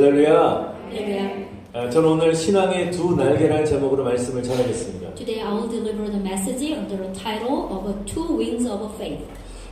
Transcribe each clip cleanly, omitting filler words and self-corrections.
할렐루야. Hallelujah. 저는 오늘 신앙의 두 날개라는 제목으로 말씀을 전하겠습니다. Today I will deliver the message under the title of Two Wings of Faith.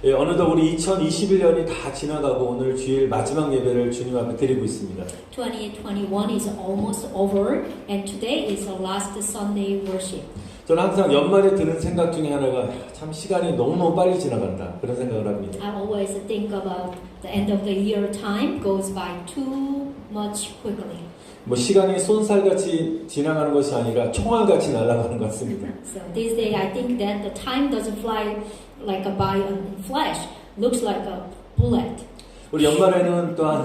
어느덧 우리 2021년이 다 지나가고 오늘 주일 마지막 예배를 주님 앞에 드리고 있습니다. 2021 is almost over and today is the last Sunday worship. 저는 항상 연말에 드는 생각 중에 하나가 참 시간이 너무너무 빨리 지나간다 그런 생각을 합니다. I always think about the end of the year. Time goes by too much quickly. 뭐 시간이 쏜살같이 지나가는 것이 아니라 총알같이 날아가는 것 같습니다. So this day I think that the time doesn't fly like a by a flash. Looks like a bullet. 우리 연말에는 또한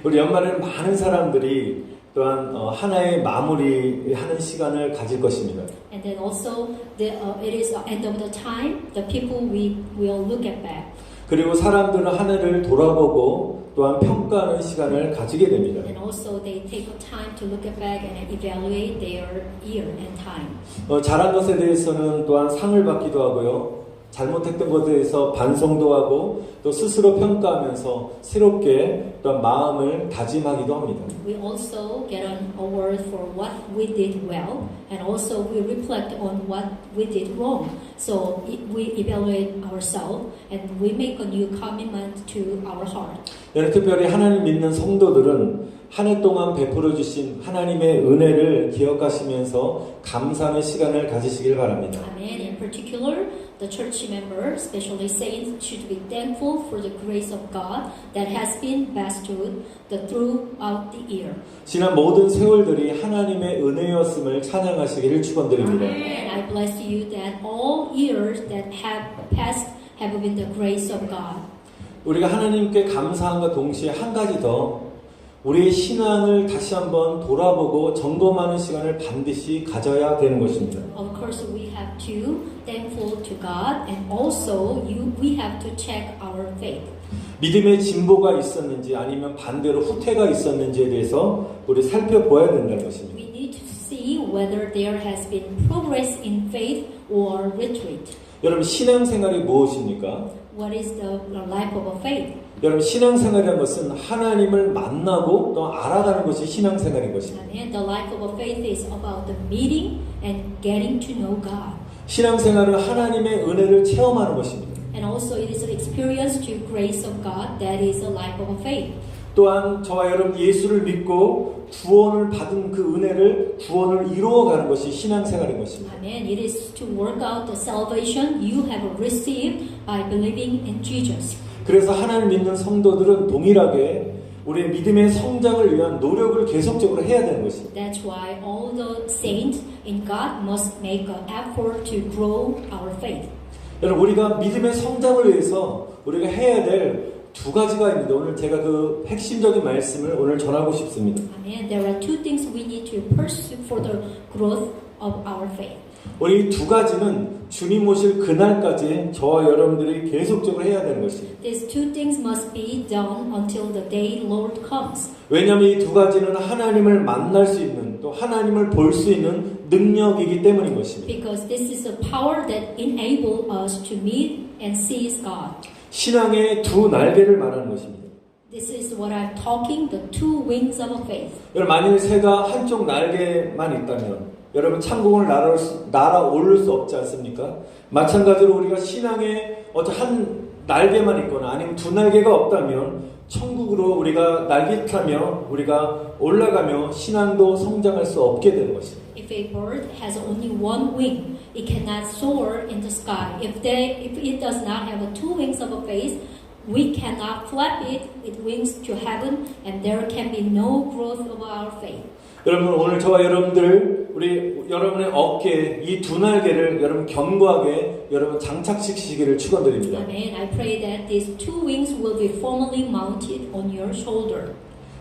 우리 연말에는 많은 사람들이 또한 하나의 마무리하는 시간을 가질 것입니다. And then also it is the end of the time. The people we will look at back. 그리고 사람들은 한 해를 돌아보고 또한 평가하는 시간을 가지게 됩니다. And also they take time to look at back and evaluate their year and time. 잘한 것에 대해서는 또한 상을 받기도 하고요. 잘못했던 것에 대해서 반성도 하고 또 스스로 평가하면서 새롭게 또한 마음을 다짐하기도 합니다. We also get an award for what we did well, and also we reflect on what we did wrong. So we evaluate ourselves and we make a new commitment to our heart. 특별히 하나님 믿는 성도들은 한 해 동안 베풀어 주신 하나님의 은혜를 기억하시면서 감사하는 시간을 가지시길 바랍니다. Amen. In particular, the church members, especially saints, should be thankful for the grace of God that has been bestowed throughout the year. 지난 모든 세월들이 하나님의 은혜였음을 찬양하시기를 축원드립니다. And I bless you that all years that have passed have been the grace of God. 우리가 하나님께 감사함과 동시에 한 가지 더 우리의 신앙을 다시 한번 돌아보고 점검하는 시간을 반드시 가져야 되는 것입니다. Of course, we have to thankful to God, and also we have to check our faith. 믿음의 진보가 있었는지 아니면 반대로 후퇴가 있었는지에 대해서 우리 살펴봐야 된다는 것입니다. We need to see whether there has been progress in faith or retreat. 여러분 신앙생활이 무엇입니까? What is the life of a faith? 여러분 신앙생활이라는 것은 하나님을 만나고 또 알아가는 것이 신앙생활인 것입니다. And the life of a faith is about the meeting and getting to know God. 신앙생활은 하나님의 은혜를 체험하는 것입니다. And also it is an experience to grace of God that is the life of a faith. 또한 저와 여러분 예수를 믿고 구원을 받은 그 은혜를 구원을 이루어가는 것이 신앙생활인 것입니다. Amen. It is to work out the salvation you have received by believing in Jesus. 그래서 하나님 믿는 성도들은 동일하게 우리의 믿음의 성장을 위한 노력을 계속적으로 해야 되는 것입니다. That's why all the saints in God must make an effort to grow our faith. 여러분 우리가 믿음의 성장을 위해서 우리가 해야 될 두 가지가 있는데 오늘 제가 그 핵심적인 말씀을 오늘 전하고 싶습니다. Amen. There are two things we need to pursue for the growth of our faith. 우리 두 가지는 주님 오실 그날까지 저와 여러분들이 계속적으로 해야 되는 것입니다. These two things must be done until the day Lord comes. 왜냐하면 이 두 가지는 하나님을 만날 수 있는 또 하나님을 볼 수 있는 능력이기 때문인 것입니다. Because this is a power that enables us to meet and see God. 신앙의 두 날개를 말하는 것입니다. This is what I'm talking, the two wings of a faith. 여러분 만일 새가 한쪽 날개만 있다면 여러분 창공을 날아오를 수 없지 않습니까? 마찬가지로 우리가 신앙에 어떤 한 날개만 있거나 아니면 두 날개가 없다면 천국으로 우리가 날개타며 우리가 올라가며 신앙도 성장할 수 없게 되는 것입니다. If a bird has only one wing, it cannot soar in the sky. If it does not have two wings of a faith, we cannot flap its wings to heaven, and there can be no growth of our faith. 여러분 오늘 저와 여러분들 우리 여러분의 어깨에 이 두 날개를 여러분 견고하게 여러분 장착시키시기를 축원드립니다. Amen. I pray that these two wings will be firmly mounted on your shoulder.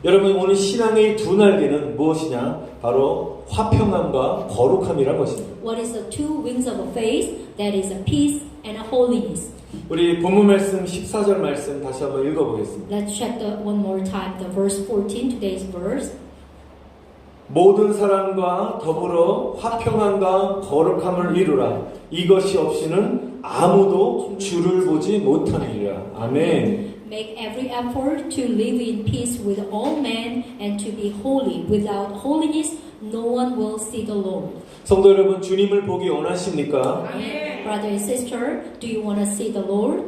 여러분 오늘 신앙의 두 날개는 무엇이냐? 바로 화평함과 거룩함이란 것입니다. What is the two wings of a faith? That is a peace and a holiness. 우리 본문 말씀 14절 말씀 다시 한번 읽어보겠습니다. Let's check one more time the verse 14, today's verse. 모든 사람과 더불어 화평함과 거룩함을 이루라. 이것이 없이는 아무도 주를 보지 못하느니라. 아멘. Make every effort to live in peace with all men and to be holy. Without holiness, no one will see the Lord. 성도 여러분, 주님을 보기 원하십니까? Brother and sister, do you want to see the Lord?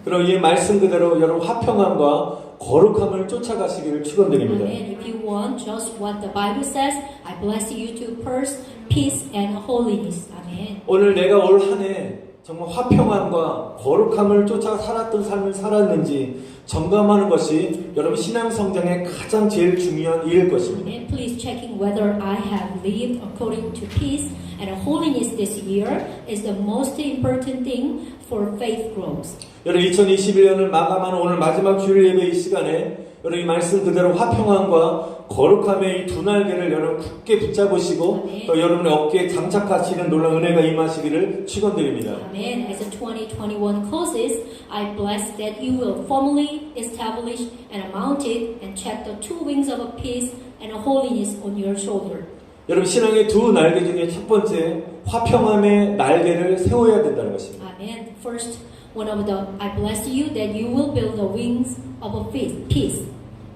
그럼 이 말씀 그대로 여러분 화평함과 거룩함을 쫓아가시기를 축원드립니다. Amen. If you want just what the Bible says, I bless you to pursue peace and holiness. Amen. 오늘 내가 올 한 해 정말 화평함과 거룩함을 쫓아 살았던 삶을 살았는지 점검하는 것이 여러분 신앙 성장의 가장 제일 중요한 일일 것입니다. And please checking whether I have lived according to peace and holiness this year is the most important thing for faith growth. 여러분 2021년을 마감하는 오늘 마지막 주일 예배 이 시간에 여러분 이 말씀 그대로 화평함과 거룩함의 이 두 날개를 여러분 굳게 붙잡으시고 또 여러분의 어깨에 장착하시는 놀라운 은혜가 임하시기를 축원드립니다. Amen. As the 2021 closes, I bless that you will firmly establish and mount it and check the two wings of peace and holiness on your shoulder. 여러분 신앙의 두 날개 중에 첫 번째 화평함의 날개를 세워야 된다는 것입니다. Amen. First, one of the I bless you that you will build the wings of peace.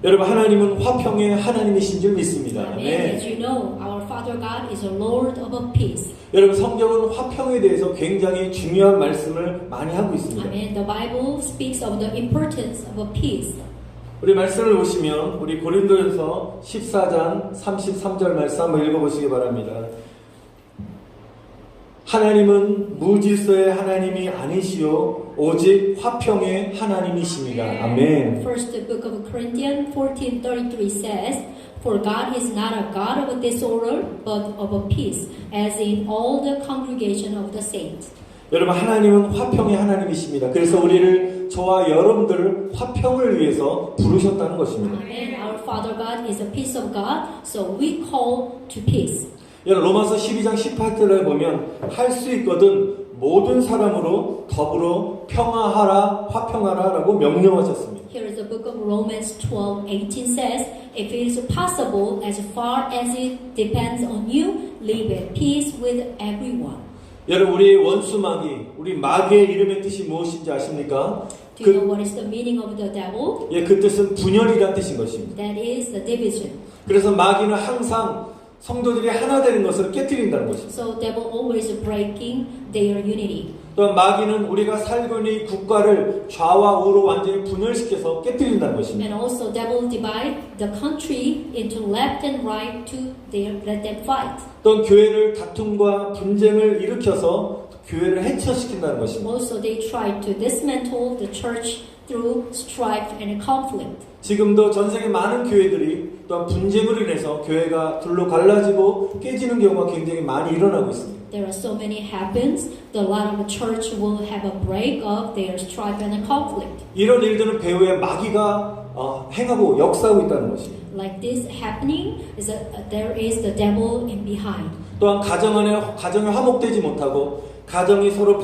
여러분 하나님은 화평의 하나님이신 줄 믿습니다. Amen. As you know, our Father God is a Lord of peace. 여러분 성경은 화평에 대해서 굉장히 중요한 말씀을 많이 하고 있습니다. Amen. The Bible speaks of the importance of peace. 우리 말씀을 보시면 우리 고린도전서 14장 33절 말씀 한번 읽어보시기 바랍니다. 하나님은 무질서의 하나님이 아니시오 오직 화평의 하나님이십니다. 아멘. First, the book of Corinthians 14:33 says, "For God is not a God of disorder, but of peace, as in all the congregation of the saints." 여러분 하나님은 화평의 하나님이십니다. 그래서 우리를 저와 여러분들을 화평을 위해서 부르셨다는 것입니다. Amen. Our Father God is a peace of God, so we call to peace. 여러분 로마서 12장 18절에 보면 할 수 있거든 모든 사람으로 더불어 평화하라 화평하라라고 명령하셨습니다. Here is the book of Romans 12:18 says, "If it is possible, as far as it depends on you, live at peace with everyone." 여러분 우리의 원수 마귀, 우리 마귀의 이름의 뜻이 무엇인지 아십니까? Do you know what is the meaning of the devil? 그 뜻은 분열이라는 뜻인 것입니다. That is the division. 그래서 마귀는 항상 성도들이 하나 되는 것을 깨뜨린다는 것입니다. So devil always breaking their unity. 또한 마귀는 우리가 살고 있는 이 국가를 좌와 우로 완전히 분열시켜서 깨뜨린다는 것입니다. And also devil divide the country into left and right to let them fight. 또한 교회를 다툼과 분쟁을 일으켜서 교회를 해체시킨다는 것입니다. Also they try to dismantle the church through strife and conflict. 지금도 전 세계 많은 교회들이 또한 분쟁으로 인해서 교회가 둘로 갈라지고 깨지는 경우가 굉장히 많이 일어나고 있습니다. There are so many happens. The lot of church will have a break of their strife and conflict. 이런 일들은 배후에 마귀가 행하고 역사하고 있다는 것입니다. Like this happening is there is the devil in behind. 또한 가정이 화목되지 못하고 가정이 서로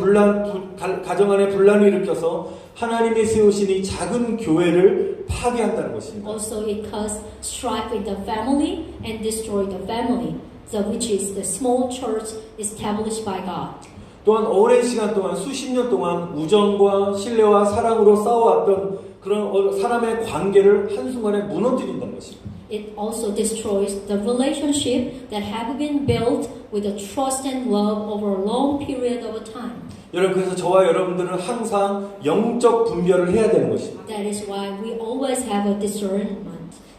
가정 안에 분란을 일으켜서 하나님이 세우신 이 작은 교회를 파괴한다는 것입니다. Also it causes strife in the family and destroy the family. So which is the small church established by God. 또한 오랜 시간 동안 수십 년 동안 우정과 신뢰와 사랑으로 싸워왔던 그런 사람의 관계를 한순간에 무너뜨린다는 것입니다. It also destroys the relationship that have been built with the trust and love over a long period of time. 여러분 그래서 저와 여러분들은 항상 영적 분별을 해야 되는 것입니다. That is why we always have a discernment.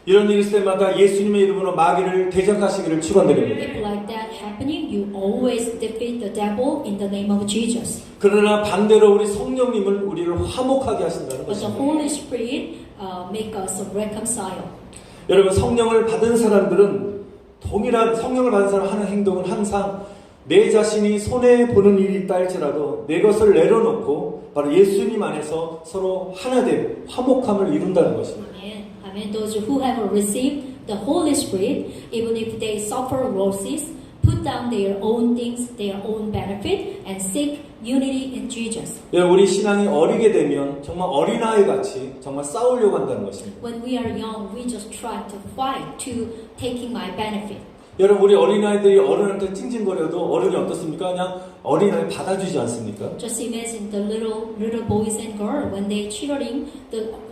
이런 일이 있을 때마다 예수님의 이름으로 마귀를 대적하시기를 축원드립니다. If like that happening, you always defeat the devil in the name of Jesus. 그러나 반대로 우리 성령님은 우리를 화목하게 하신다는 But the 것입니다. Holy Spirit make us reconcile. 여러분 성령을 받은 사람들은 동일한 성령을 받은 사람 하는 행동은 항상 내 자신이 손해 보는 일이 있다 할지라도 내 것을 내려놓고 바로 예수님 안에서 서로 하나됨, 화목함을 이룬다는 것입니다. Amen. Amen. Those who have received the Holy Spirit, even if they suffer losses, put down their own things, their own benefit, and seek unity in Jesus. 우리 신앙이 어리게 되면 정말 어린아이 같이 정말 싸우려고 한다는 것입니다. When we are young, we just try to fight to taking my benefit. 여러분 우리 어린아이들이 어른한테 찡찡거려도 어른이 어떻습니까? 그냥 어린아이 받아주지 않습니까? Just imagine the little boys and girls when they cheering,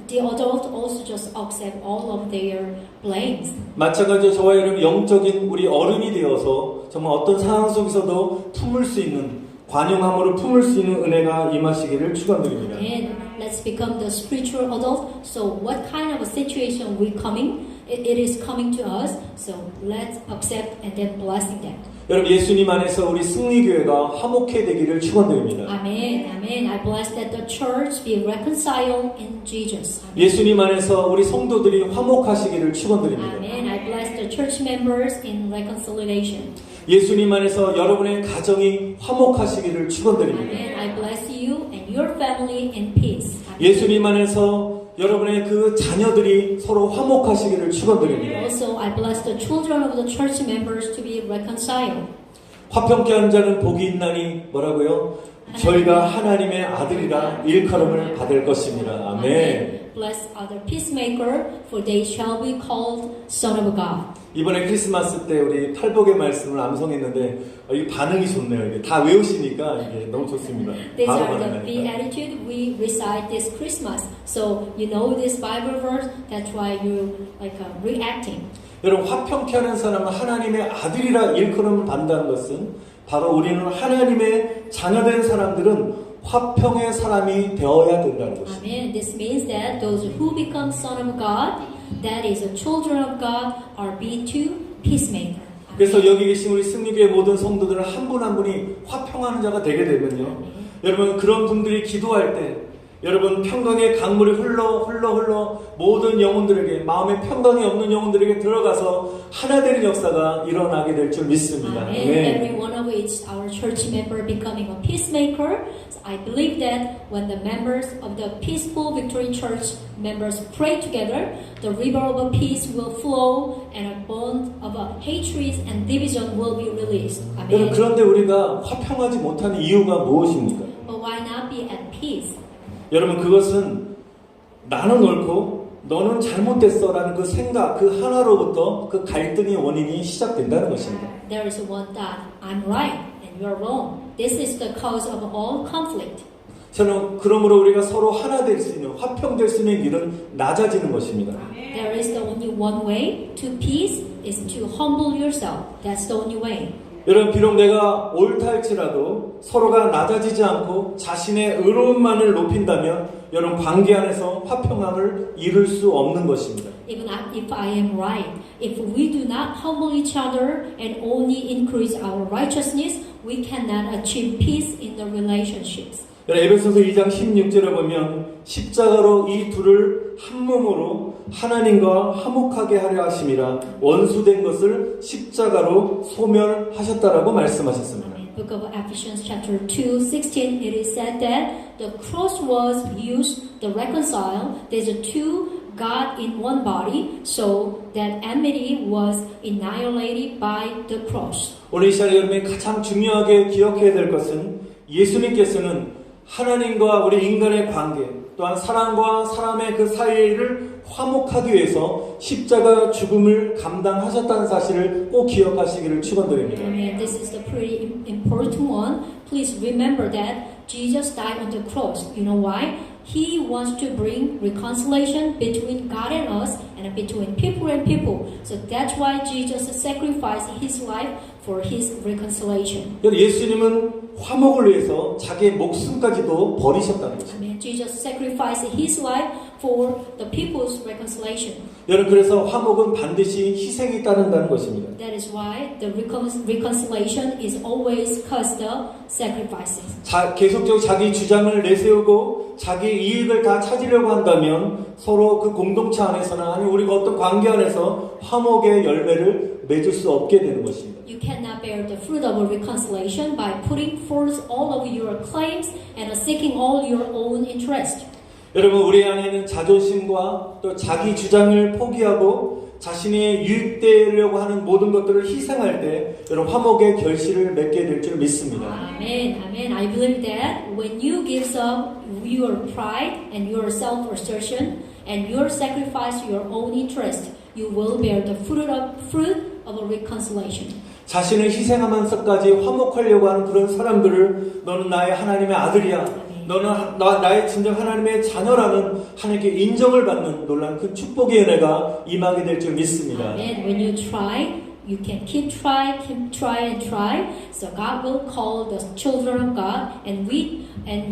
the adult also just accept all of their blames. 마찬가지로 저와 여러분 영적인 우리 어른이 되어서 정말 어떤 상황 속에서도 품을 수 있는 관용함으로 품을 수 있는 은혜가 임하시기를 축원드립니다. And let's become the spiritual adult. So what kind of a situation we coming? It is coming to us. So let's accept and then blessing them. 여러분 예수님 안에서 우리 승리교회가 화목해 되기를 축원드립니다. Amen. Amen. I bless that the church be reconciled in Jesus. Amen. 예수님 안에서 우리 성도들이 화목하시기를 축원드립니다. Amen. I bless the church members in reconciliation. 예수님 안에서 여러분의 가정이 화목하시기를 축원드립니다. Amen. I bless you and your family in peace. Amen. 예수님 안에서 여러분의 그 자녀들이 서로 화목하시기를 축원드립니다. Also, I bless the children of the church members to be reconciled. 화평케 하는 자는 복이 있나니 뭐라고요? 저희가 하나님의 아들이라 일컬음을 받을 것입니다. 아멘. Bless other peacemaker, for they shall be called son of God. 이번에 크리스마스 때 우리 팔복의 말씀을 암송했는데 이 반응이 좋네요. 이게 다 외우시니까 이게 너무 좋습니다. These 바로 are the 반응하니까. beatitude we recite this Christmas. So you know this Bible verse. That's why you reacting. 여러분 화평케 하는 사람은 하나님의 아들이라 일컬음을 받는다는 것은 바로 우리는 하나님의 자녀된 사람들은 화평의 사람이 되어야 된다는 것입니다. Amen. This means that those who become son of God, that is the children of God, are be to peacemaker. 그래서 여기 계신 우리 승리교회 모든 성도들은 한 분 한 분이 화평하는 자가 되게 되면요. 여러분 그런 분들이 기도할 때 여러분 평강의 강물이 흘러 모든 영혼들에게 마음에 평강이 없는 영혼들에게 들어가서 하나 되는 역사가 일어나게 될 줄 믿습니다. Amen. Every one of each our church member becoming a peacemaker. So I believe that when the members of the Peaceful Victory Church members pray together, the river of peace will flow and a bond of hatred and division will be released. 여러분 Amen. 그런데 우리가 화평하지 못하는 이유가 무엇입니까? But why not be at peace? 여러분 그것은 나는 옳고 너는 잘못됐어 라는 그 생각 그 하나로부터 그 갈등의 원인이 시작된다는 것입니다. There is one thought, I'm right and you're wrong. This is the cause of all conflict. 저는 그러므로 우리가 서로 하나 될 수 있는 화평될 수 있는 길은 낮아지는 것입니다. There is the only one way to peace is to humble yourself. That's the only way. 여러분 비록 내가 옳다 할지라도 서로가 낮아지지 않고 자신의 의로움만을 높인다면 여러분 관계 안에서 화평함을 이룰 수 없는 것입니다. Even if I am right, if we do not humble each other and only increase our righteousness, we cannot achieve peace in the relationships. 여러분 에베소서 2장 16절에 보면 십자가로 이 둘을 한 몸으로 하나님과 화목하게 하려 하심이라 원수된 것을 십자가로 소멸하셨다라고 말씀하셨습니다. Book of Ephesians chapter 2:16 it is said that the cross was used to reconcile. There's a two God in one body, so that enmity was annihilated by the cross. 오늘 이 시간에 여러분이 가장 중요하게 기억해야 될 것은 예수님께서는 하나님과 우리 인간의 관계 또한 사람과 사람의 그 사이를 화목하기 위해서 십자가 죽음을 감당하셨다는 사실을 꼭 기억하시기를 축원드립니다. And this is the pretty important one. Please remember that Jesus died on the cross. You know why? He wants to bring reconciliation between God and us and between people and people. So that's why Jesus sacrificed his life for his reconciliation. 예수님은 화목을 위해서 자기의 목숨까지도 버리셨다는 것입니다. Amen. Jesus sacrificed his life for the people's reconciliation. 여러분 그래서 화목은 반드시 희생이 따른다는 것입니다. That is why the reconciliation is always cause the sacrifices. 계속적으로 자기 주장을 내세우고 자기 이익을 다 찾으려고 한다면 서로 그 공동체 안에서는 아니 우리가 어떤 관계 안에서 화목의 열매를 맺을 수 없게 되는 것입니다. You cannot bear the fruit of reconciliation by putting forth all of your claims and seeking all your own interest. 여러분 우리 안에는 자존심과 또 자기 주장을 포기하고 자신이 유익되려고 하는 모든 것들을 희생할 때 여러분 화목의 결실을 맺게 될 줄 믿습니다. Amen. Amen. I believe that when you give up your pride and your self-assertion and you sacrifice your own interest, you will bear the fruit of a reconciliation. 자신을 희생하면서까지 화목하려고 하는 그런 사람들을 너는 나의 하나님의 아들이야. 너는 나의 진정 하나님의 자녀라는 하나님께 인정을 받는 놀라운 그 축복의 은혜가 임하게 될 줄 믿습니다. Amen. When you try, you can keep try and try. So God will call the children of God, and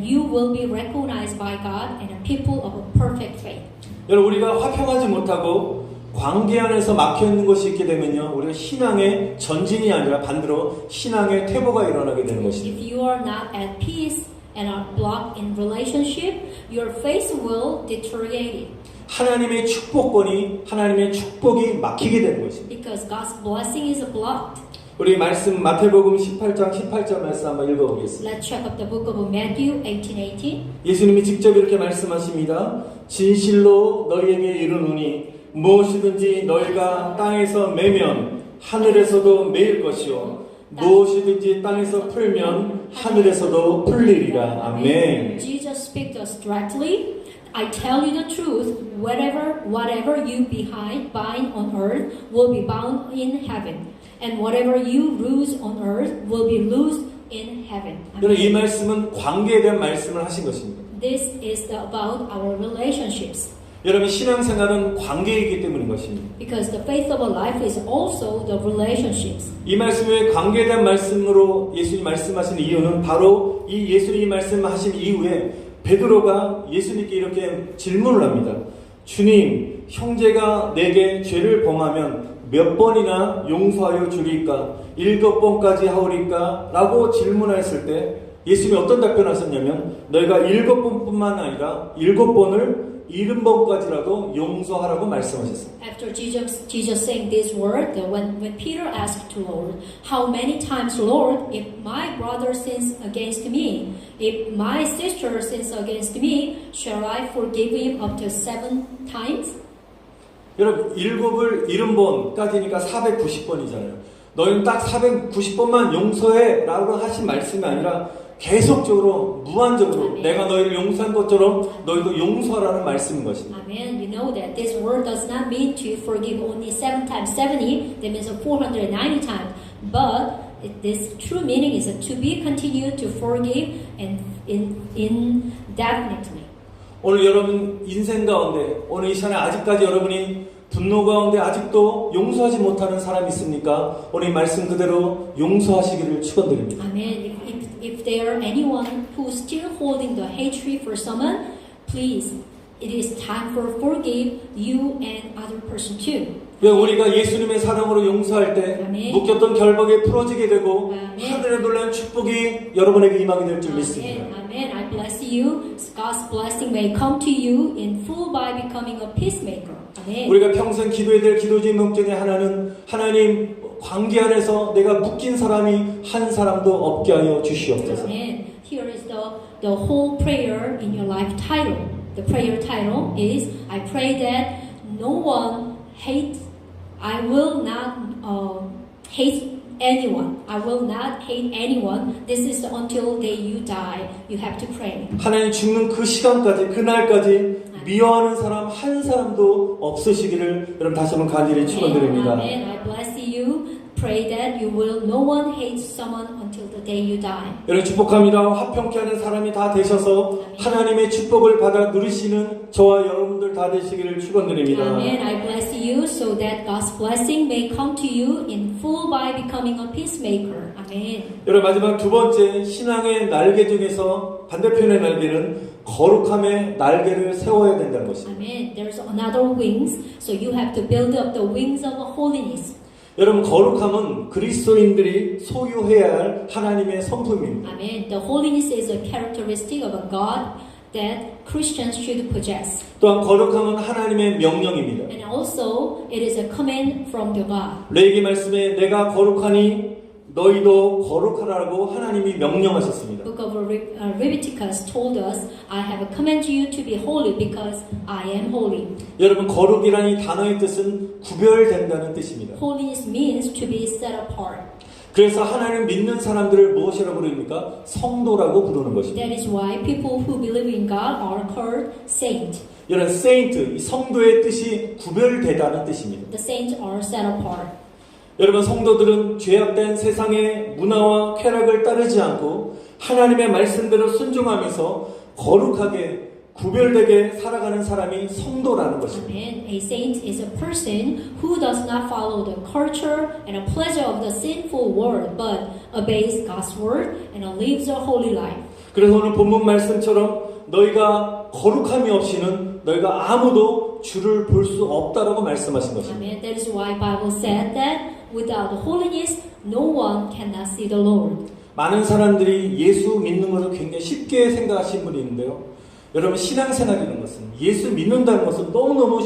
you will be recognized by God and a people of a perfect faith. 여러분 우리가 화평하지 못하고 관계 안에서 막혀 있는 것이 있게 되면요, 우리가 신앙의 전진이 아니라 반대로 신앙의 퇴보가 일어나게 되는 것입니다. If you are not at peace and are blocked in relationship, your faith will deteriorate 하나님의 축복권이 하나님의 축복이 막히게 되는 것입니다. because God's blessing is blocked. 우리 말씀 마태복음 18장 18절 말씀 한번 읽어보겠습니다. Let's check up the book of Matthew 18:18. 예수님이 직접 이렇게 말씀하십니다. 진실로 너희에게 이르노니 무엇이든지 너희가 땅에서 매면 하늘에서도 매일 것이요 무엇이든지 땅에서 풀면 하늘에서도 풀리리라. 아멘. Jesus speaks to us directly. I tell you the truth, whatever you bind on earth will be bound in heaven, and whatever you loose on earth will be loosed in heaven. 여러분 이 말씀은 관계에 대한 말씀을 하신 것입니다. This is about our relationships. 여러분 신앙생활은 관계이기 때문인 것입니다. Because the faith of a life is also the relationships. 이 말씀의 관계에 대한 말씀으로 예수님 말씀하신 이유는 바로 이 예수님이 말씀하신 이후에 베드로가 예수님께 이렇게 질문을 합니다. 주님, 형제가 내게 죄를 범하면 몇 번이나 용서하여 주리까? 7번까지 하오리까? 라고 질문했을 때 예수님이 어떤 답변하셨냐면 너희가 7번뿐만 아니라 7번을 70번까지라도 용서하라고 말씀하셨습니다. After Jesus saying this word, when Peter asked to Lord, how many times, Lord, if my brother sins against me, if my sister sins against me, shall I forgive him up to 7 times? 여러분 7을 70번까지니까 490번이잖아요. 너희는 딱 490번만 용서해 라고 하신 말씀이 아니라 계속적으로 무한적으로 아멘. 내가 너희를 용서한 것처럼 너희도 용서하라는 말씀인 것입니다. Amen. You know that this word does not mean to forgive only 7 times 70, that means 490 times. But this true meaning is to be continued to forgive and indefinitely. 오늘 여러분 인생 가운데 오늘 이 시간에 아직까지 여러분이 분노 가운데 아직도 용서하지 못하는 사람이 있습니까? 오늘 이 말씀 그대로 용서하시기를 축원드립니다. Amen. If there are anyone who is still holding the hatred for someone, please, it is time for forgive you and other person too. 우리가 예수님의 사랑으로 용서할 때 아멘. 묶였던 결박이 풀어지게 되고 아멘. 하늘의 놀라운 축복이 여러분에게 임하게 될 줄 믿습니다. Amen. Amen. I bless you. God's blessing may come to you in full by becoming a peacemaker. Amen. 우리가 평생 기도해야 될 기도의 목 중에 하나는 하나님 관계 안에서 내가 묶인 사람이 한 사람도 없게 하여 주시옵소서. Amen. Here is the whole prayer in your life title. The prayer title is I pray that no one hates. I will not hate anyone. I will not hate anyone. This is until day you die. You have to pray. 하나님 죽는 그 시간까지 그날까지 미워하는 사람 한 사람도 없으시기를 여러분 다시 한번 간절히 축원드립니다. Amen. I bless you. Pray that you will no one hate someone until the day you die. 여러분 축복합니다. 화평케 하는 사람이 다 되셔서 하나님의 축복을 받아 누리시는 저와 여러분들 다 되시기를 축원드립니다. Amen. I bless you so that God's blessing may come to you in full by becoming a peacemaker. Amen. 여러분 마지막 두 번째 신앙의 날개 중에서 반대편의 날개는 거룩함의 날개를 세워야 된다는 것입니다. Amen. There's another wings, so you have to build up the wings of holiness. 여러분 거룩함은 그리스도인들이 소유해야 할 하나님의 성품입니다. Amen. The holiness is a characteristic of a God that Christians should possess. 또한 거룩함은 하나님의 명령입니다. And also, it is a command from the God. 레위기 말씀에 내가 거룩하니 너희도 거룩하라고 하나님이 명령하셨습니다. Book of Leviticus told us, I have commanded you to be holy because I am holy. 여러분 거룩이라는 이 단어의 뜻은 구별된다는 뜻입니다. Holiness means to be set apart. 그래서 하나님 믿는 사람들을 무엇이라고 부릅니까? 성도라고 부르는 것입니다. That is why people who believe in God are called saints. 여러분 세인트, 이 성도의 뜻이 구별되다는 뜻입니다. The saints are set apart. 여러분 성도들은 죄악된 세상의 문화와 쾌락을 따르지 않고 하나님의 말씀대로 순종하면서 거룩하게 구별되게 살아가는 사람이 성도라는 것입니다. Amen. A saint is a person who does not follow the culture and the pleasure of the sinful world, but obeys God's word and lives a holy life. 그래서 오늘 본문 말씀처럼 너희가 거룩함이 없이는 너희가 아무도 주를 볼 수 없다라고 말씀하신 것입니다. Amen. That is why Bible said that without holiness, no one cannot see the Lord. 많은 사람들이 예수 믿는 것을 굉장히 쉽게 생각하시는 분이 있는데요. 여러분 신앙생활이라는 것은 예수 믿는다는 것은 너무너무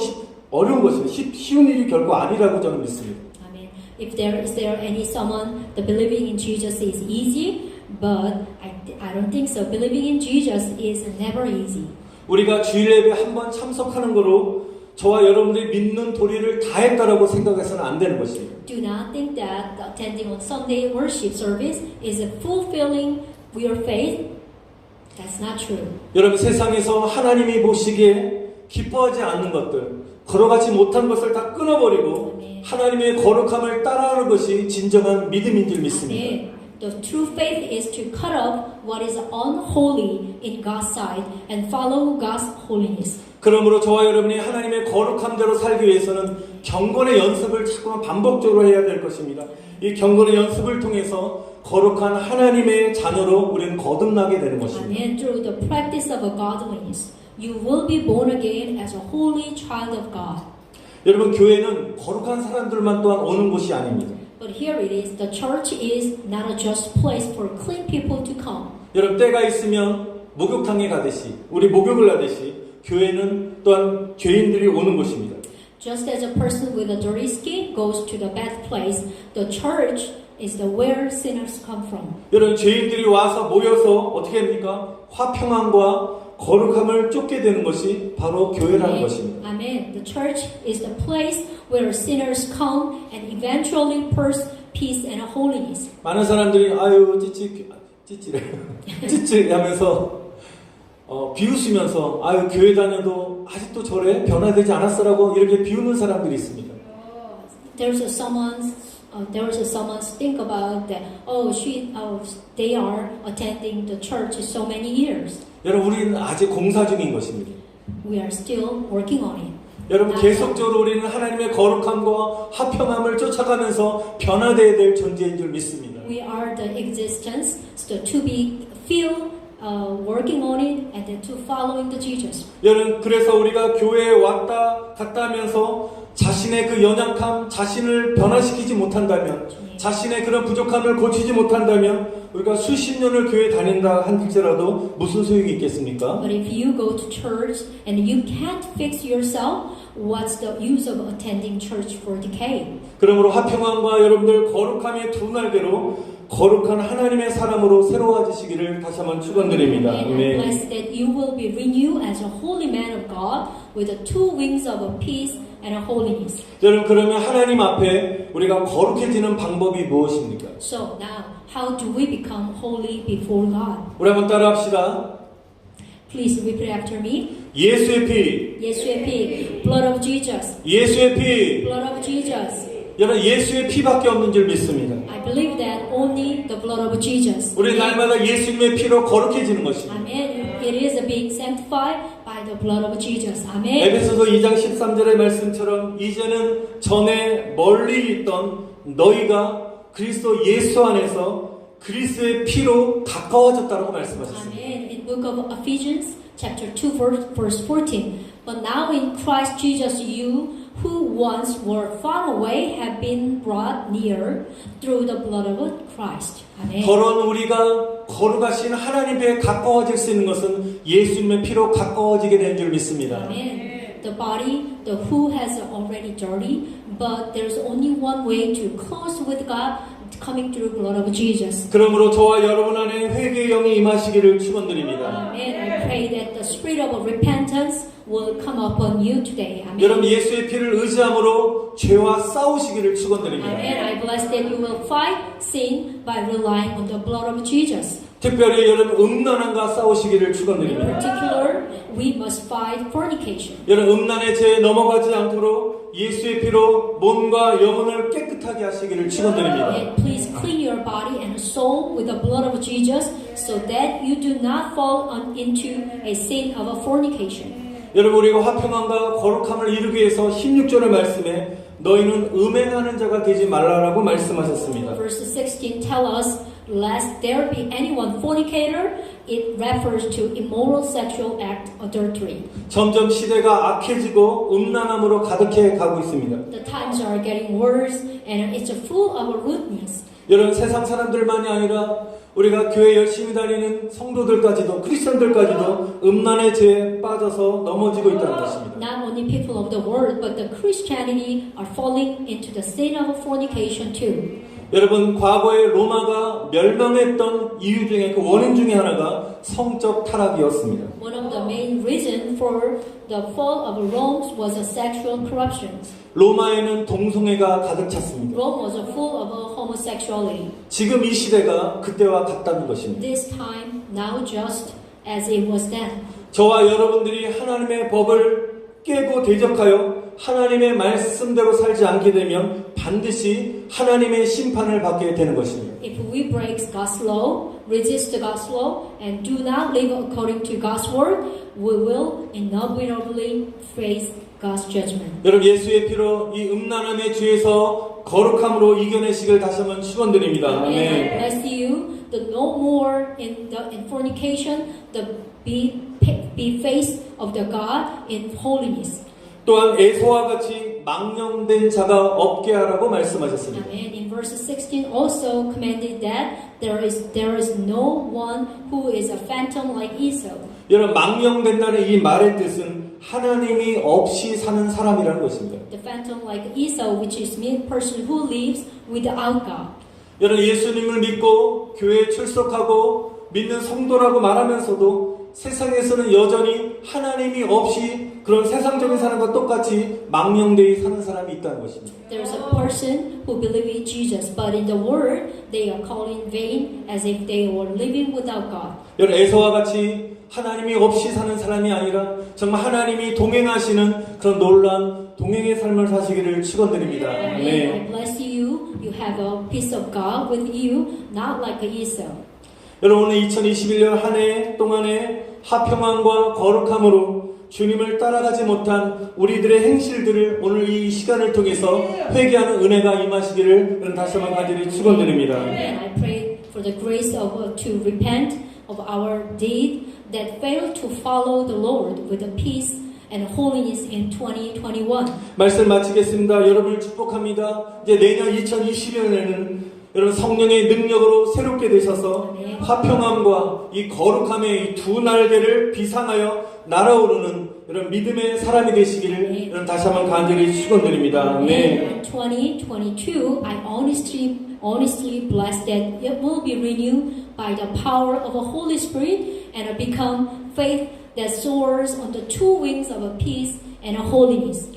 어려운 것입니다. 쉬운 일이 결코 아니라고 저는 믿습니다. Amen. If there is any someone the believing in Jesus is easy, but I don't think so. Believing in Jesus is never easy. 우리가 주일 예배 한 번 참석하는 거로 저와 여러분들이 믿는 도리를 다 했다라고 생각해서는 안 되는 것입니다. Do not think that attending on Sunday worship service is fulfilling your faith. That's not true. 여러분 세상에서 하나님이 보시기에 기뻐하지 않는 것들, 걸어가지 못한 것을 다 끊어버리고 아멘. 하나님의 거룩함을 따라하는 것이 진정한 믿음인 줄 믿습니다. Amen. The true faith is to cut off what is unholy in God's sight and follow God's holiness. 그러므로 저와 여러분이 하나님의 거룩함대로 살기 위해서는 경건의 연습을 자꾸만 반복적으로 해야 될 것입니다. 이 경건의 연습을 통해서 거룩한 하나님의 자녀로 우리는 거듭나게 되는 것입니다. Amen. Through the practice of godliness, you will be born again as a holy child of God. 여러분 교회는 거룩한 사람들만 또한 오는 곳이 아닙니다. But here it is, the church is not a just place for clean people to come. 여러분 때가 있으면 목욕탕에 가듯이 우리 목욕을 하듯이 교회는 또한 죄인들이 오는 곳입니다. Just as a person with a dirty skin goes to the bad place, the church is the where sinners come from. 여러분 죄인들이 와서 모여서 어떻게 합니까? 화평함과 거룩함을 쫓게 되는 것이 바로 교회라는 것입니다. Amen. The church is the place where sinners come and eventually pursue peace and holiness. 많은 사람들이 아유 찌찌래 찌찌 하면서 비웃으면서 아유 교회 다녀도 아직도 저래 변화되지 않았어라고 이렇게 비웃는 사람들이 있습니다. There's someone think about that. They are attending the church so many years. 여러분 우리는 아직 공사 중인 것입니다. We are still working on it. 여러분 계속적으로 우리는 하나님의 거룩함과 화평함을 쫓아가면서 변화되어야 될 존재인 줄 믿습니다. We are the existence to be filled, working on it, and then to following the Jesus. 여러분 그래서 우리가 교회에 왔다 갔다 하면서 자신의 그 연약함, 자신을 변화시키지 못한다면, 자신의 그런 부족함을 고치지 못한다면 우리가 수십 년을 교회 다닌다 할지라도 무슨 소용이 있겠습니까? But if you go to church and you can't fix yourself, what's the use of attending church for decay? 그러므로 화평함과 여러분들 거룩함의 두 날개로 거룩한 하나님의 사람으로 새로워지시기를 다시 한번 축원드립니다. And I bless that you will be renewed as a holy man of God with the two wings of peace and holiness. 여러분 그러면 하나님 앞에 우리가 거룩해지는 방법이 무엇입니까? So now, how do we become holy before God? 우리 한번 따라합시다. Please repeat after me. 예수의 피, 예수의 피, blood of Jesus, 예수의 피. blood of Jesus. 여러분 예수의 피밖에 없는 줄 믿습니다. I believe that only the blood of Jesus. 우리 날마다 예수님의 피로 거룩해지는 것입니다. Amen. It is being sanctified by the blood of Jesus. Amen. 에베소서 2장 13절의 말씀처럼 이제는 전에 멀리 있던 너희가 그리스도 예수 안에서 그리스도의 피로 가까워졌다고 말씀하셨습니다. Amen. In book of Ephesians chapter 2 verse 14. But now in Christ Jesus you who once were far away have been brought near through the blood of Christ. Amen. 더러운 우리가 거룩하신 하나님께 가까워질 수 있는 것은 예수님의 피로 가까워지게 된 줄 믿습니다. Amen. The body, the who has already dirty, but there's only one way to close with God, coming through the blood of Jesus. 그러므로 저와 여러분 안에 회개의 영이 임하시기를 축원드립니다. Amen. I pray that the spirit of repentance will come upon you today. Amen. 여러분 예수의 피를 의지함으로 죄와 싸우시기를 축원드립니다. Amen. I bless that you will fight sin by relying on the blood of Jesus. 특별히 여러분 음란함과 싸우시기를 In 축원드립니다. particular, we must fight fornication. 여러분 음란의 죄에 넘어가지 않도록 예수의 피로 몸과 영혼을 깨끗하게 하시기를 축원드립니다. And please clean your body and soul with the blood of Jesus so that you do not fall into a sin of a fornication. 여러분 우리가 화평함과 거룩함을 이루기 위해서 16절의 말씀에 너희는 음행하는 자가 되지 말라라고 말씀하셨습니다. Verse 16 tell us, lest there be anyone fornicator. It refers to immoral sexual act, adultery. 점점 시대가 악해지고 음란함으로 가득해 가고 있습니다. The times are getting worse and it's full of rudeness. 여러분 세상 사람들만이 아니라 우리가 교회 열심히 다니는 성도들까지도 크리스천들까지도 음란의 죄에 빠져서 넘어지고 있다는 것입니다. Not only people of the world, but the Christianity are falling into the sin of fornication too. 여러분 과거에 로마가 멸망했던 이유 중에 그 원인 중에 하나가 성적 타락이었습니다. One of the main reasons for the fall of Rome was a sexual corruption. 로마에는 동성애가 가득 찼습니다. Rome was full of homosexuality. 지금 이 시대가 그때와 같다는 것입니다. This time, now just as it was then. 저와 여러분들이 하나님의 법을 깨고 대적하여 하나님의 말씀대로 살지 않게 되면 반드시 하나님의 심판을 받게 되는 것입니다. If we break God's law, resist God's law, and do not live according to God's word, we will inevitably face God's judgment. 여러분 예수의 피로 이 음란함의 죄에서 거룩함으로 이겨내시길 다시 한번 축원드립니다. And I 아멘. bless you, the no more in fornication, the be face of the God in holiness. 또한 에서와 같이 망령된 자가 없게 하라고 말씀하셨습니다. And in verse 16 also commanded that there is no one who is a phantom like Esau. 여러분 망령된다는 이 말의 뜻은 하나님이 없이 사는 사람이라는 것입니다. The phantom like Esau, which is mean person who lives without God. 여러분 예수님을 믿고 교회에 출석하고 믿는 성도라고 말하면서도 세상에서는 여전히 하나님이 없이 그런 세상적인 사람과 똑같이 망령되이 사는 사람이 있다는 것입니다. There's a person who believes in Jesus, but in the world they are calling vain as if they were living without God. 여러분 에서와 같이 하나님이 없이 사는 사람이 아니라 정말 하나님이 동행하시는 그런 놀라운 동행의 삶을 사시기를 축원드립니다. I 네. bless you. You have a peace of God with you, not like Esau. 여러분 오늘 2021년 한 해 동안에 화평함과 거룩함으로 주님을 따라가지 못한 우리들의 행실들을 오늘 이 시간을 통해서 회개하는 은혜가 임하시기를 여러분 다시 한번 간절히 축원드립니다. And I pray for the grace of to repent of our deed that failed to follow the Lord with the peace and holiness in 2021. 말씀 마치겠습니다. 여러분을 축복합니다. 이제 내년 2020년에는 여러분 성령의 능력으로 새롭게 되셔서 화평함과 이 거룩함의 이 두 날개를 비상하여 날아오르는 여러분 믿음의 사람이 되시기를 여러분 다시 한번 간절히 축원드립니다. 네. In 2022, I honestly bless that it will be renewed by the power of the Holy Spirit and become faith that soars on the two wings of a peace and a holiness.